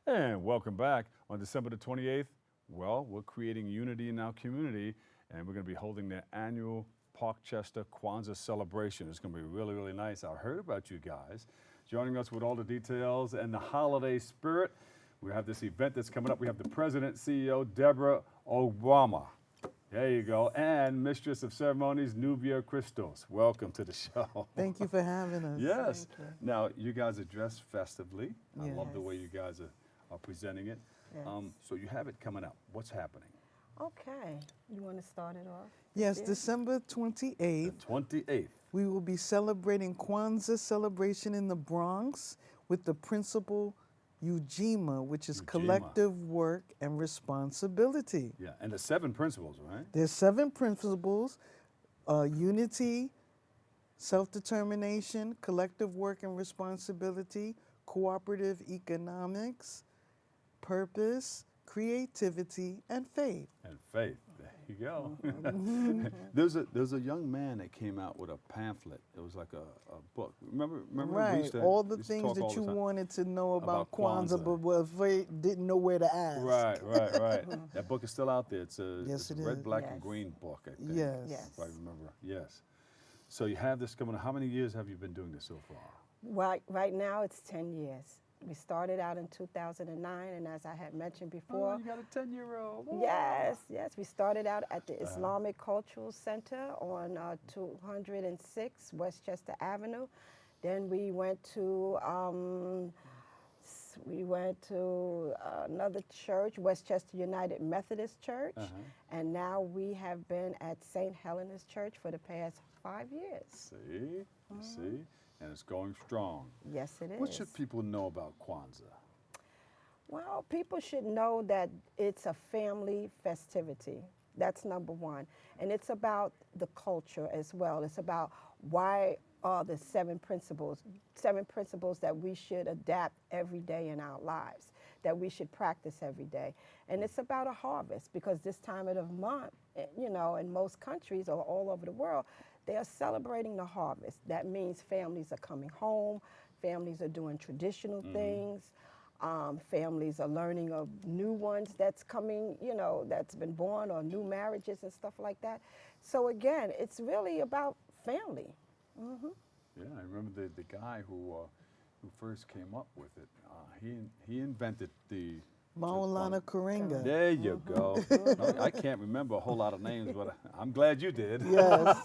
And welcome back. On December the 28th, well, we're creating unity in our community, and we're going to be holding the annual Parkchester Kwanzaa celebration. It's going to be really, really nice. I heard about you guys. Joining us with all the details and the holiday spirit, we have this event that's coming up. We have the President, CEO, Deborah Obama. There you go. And Mistress of Ceremonies, Nubia Christos. Welcome to the show. Thank you for having us. Yes. Thank you. Now, you guys are dressed festively. I love the way Yes. you guys are presenting it. Yes. So you have it coming up. What's happening? Okay. You want to start it off? Yes, Yeah. December The 28th, 28th. we will be celebrating Kwanzaa celebration in the Bronx with the principle Ujima, which is Ujima. collective work and responsibility. Yeah, and the 7 principles, right? There's 7 principles: unity, self-determination, collective work and responsibility, cooperative economics, purpose, creativity, and faith. And faith. There you go. Mm-hmm. there's a young man that came out with a pamphlet. It was like a book. Remember we Right, used to- all the we used to things talk all that the you time. wanted to know About about Kwanzaa. Kwanzaa, but were afraid, didn't know where to ask. Right. That book is still out there. It's a, Yes, it's a it red, is. black, and Yes. green book, I think. Yes. Yes. If I remember. Yes. So you have this coming. How many years have you been doing this so far? Right now, it's 10 years. We started out in 2009, and as I had mentioned before, Oh, you got a 10-year-old. yes, we started out at the Islamic Cultural Center on 206 Westchester Avenue. Then we went to another church, Westchester United Methodist Church, and now we have been at St. Helena's Church for the past 5 years. See, you see, and it's going strong. Yes, it is. What should people know about Kwanzaa? Well, people should know that it's a family festivity. That's number one. And it's about the culture as well. It's about why are the 7 principles that we should adapt every day in our lives, that we should practice every day. And it's about a harvest, because this time of the month, in most countries or all over the world, they are celebrating the harvest. That means families are coming home, families are doing traditional things, families are learning of new ones that's coming, that's been born, or new marriages and stuff like that. So again, it's really about family. Yeah, I remember the guy who first came up with it. He invented the Maulana Karenga. There you go. I can't remember a whole lot of names, but I'm glad you did. Yes.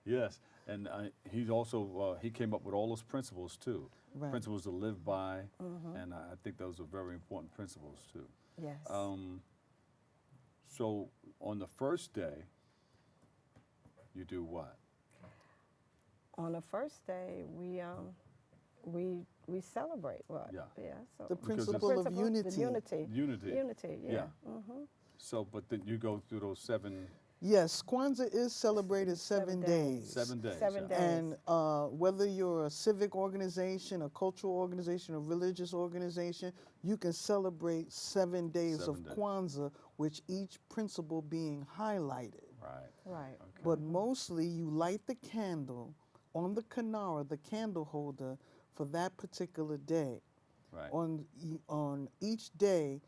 Yes, and he's also he came up with all those principles too. Right. Principles to live by, and I think those are very important principles too. Yes. So on the first day, you do what? On the first day, we celebrate what? Yeah. So The Because principle of the unity. unity. Unity. Unity. Yeah. Yeah. So, but then you go through those 7 Yes, Kwanzaa is celebrated 7 days. 7 days. 7 yeah. days. And whether you're a civic organization, a cultural organization, a religious organization, you can celebrate 7 days 7 of days. Kwanzaa, which each principle being highlighted. Right. Right. Okay. But mostly you light the candle on the kinara, the candle holder, for that particular day. Right. On each day,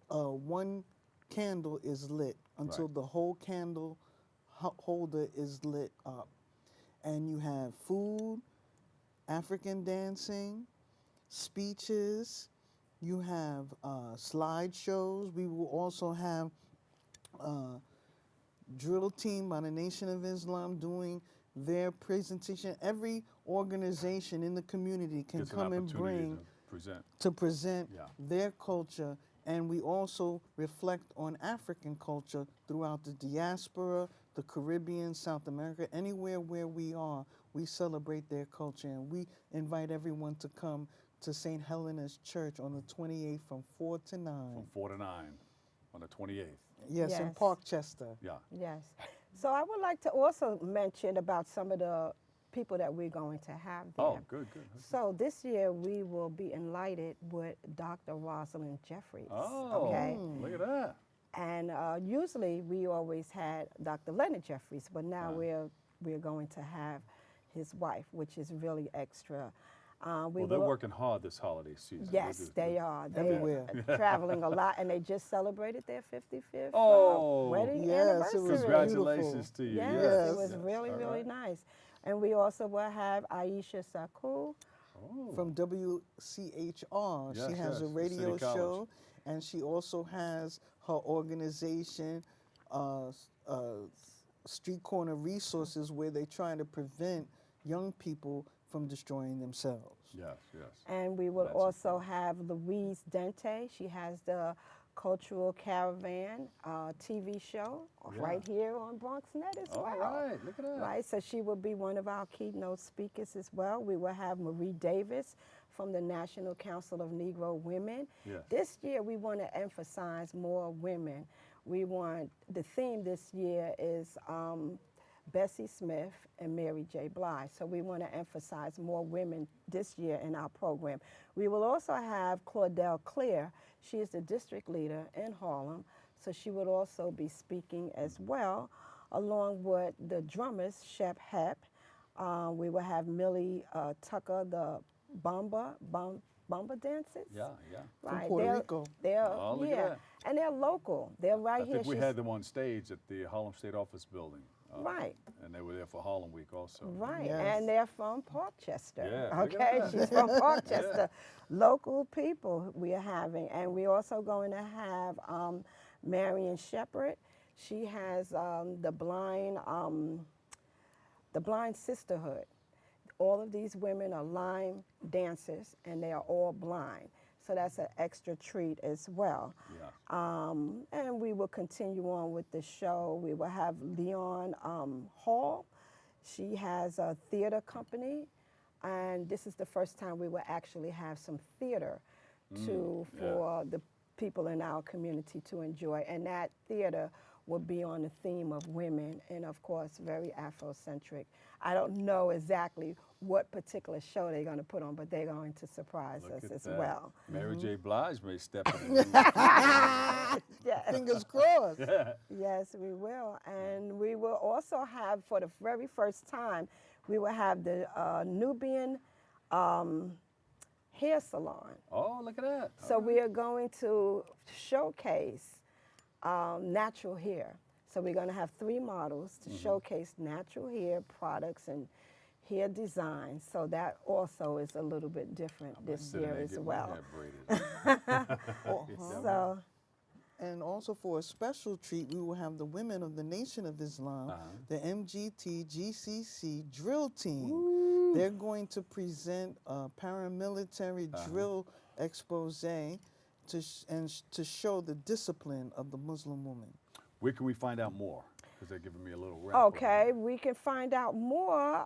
one candle is lit until Right. the whole candle holder is lit up. And you have food, African dancing, speeches, you have slideshows. We will also have drill team by the Nation of Islam doing their presentation. Every organization in the community can Gets an come and opportunity bring to present. to present Yeah. their culture, and we also reflect on African culture throughout the diaspora, the Caribbean, South America, anywhere where we are, we celebrate their culture, and we invite everyone to come to St. Helena's Church on the 28th from 4 to 9. From 4 to 9 on the 28th. Yes, in Yes. Parkchester. Yeah. Yes. So I would like to also mention about some of the people that we're going to have there. Oh, good. So this year we will be enlightened with Dr. Rosalind Jeffries. Oh, Okay. look at that. And usually we always had Dr. Leonard Jeffries, but now Right. we're going to have his wife, which is really extra. We Well, they're will- working hard this holiday season. Yes, they are. They Everywhere. are traveling a lot, and they just celebrated their 55th Oh. wedding Yes, it anniversary. was Congratulations to you. Yes, Yes. it was really, All really right. nice. And we also will have Aisha Saku. Oh. From WCHR. Yes, She has a yes, radio City College. show, and she also has her organization, Street Corner Resources, where they're trying to prevent young people from destroying themselves. Yes, yes. And we will That's also have Louise Dente. She has the Cultural Caravan TV show Yeah. right here on BronxNet as All well. right, look at that. Right, so she will be one of our keynote speakers as well. We will have Marie Davis from the National Council of Negro Women. Yes. This year we want to emphasize more women. The theme this year is Bessie Smith and Mary J. Blige. So we want to emphasize more women this year in our program. We will also have Claudel Clear. She is the district leader in Harlem. So she would also be speaking as well, along with the drummers, Shep Hep. We will have Millie Tucker, the Bamba dancers. Yeah, yeah. From Right, Puerto they're- Rico. They're, Oh, look at yeah, that. and they're local. They're right I here. think we She's- had them on stage at the Harlem State Office building. Right. And they were there for Harlem Week also. Right, Yes. and they're from Parkchester. Yeah, look at Okay, that. she's from Parkchester. Local people we are having, and we're also going to have Marion Shepherd. She has the Blind Sisterhood. All of these women are line dancers, and they are all blind. So that's an extra treat as well. Yeah. And we will continue on with the show. We will have Leon Hall. She has a theater company, and this is the first time we will actually have some theater for the people in our community to enjoy. And that theater will be on the theme of women and, of course, very Afrocentric. I don't know exactly what particular show they're going to put on, but they're going to surprise Look us at as that. well. Mary J. Blige may step in. Yes. Fingers crossed. Yes, we will. And we will also have, for the very first time, we will have the Nubian hair salon. Oh, look at that. So we are going to showcase natural hair. So we're going to have 3 models to showcase natural hair products and hair designs. So that also is a little bit different I'm gonna this sit in year there and as get my well. hair braided. So And also for a special treat, we will have the women of the Nation of Islam, the MGT GCC drill team. They're going to present a paramilitary drill expose to show the discipline of the Muslim woman. Where can we find out more? Because they're giving me a little wrap. over okay, here. we can find out more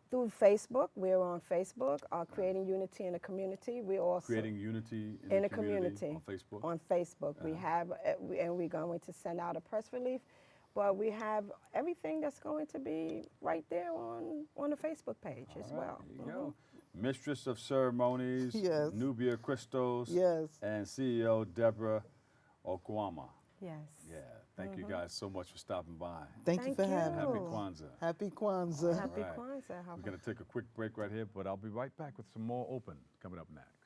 through Facebook. We're on Facebook, Creating Unity in the Community. We also Creating Unity in the the community on Facebook. On Facebook, we have, and we're going to send out a press release. But we have everything that's going to be right there on the Facebook page as All right, well. There you go. Mistress of Ceremonies, Yes. Nubia Christos, Yes. and CEO Deborah Okwama. Yes. Yeah, thank you guys so much for stopping by. Thank you Thank for having Happy me. Oh. Kwanzaa. Happy Kwanzaa. Happy All right. Kwanzaa. We're going to take a quick break right here, but I'll be right back with some more Open coming up next.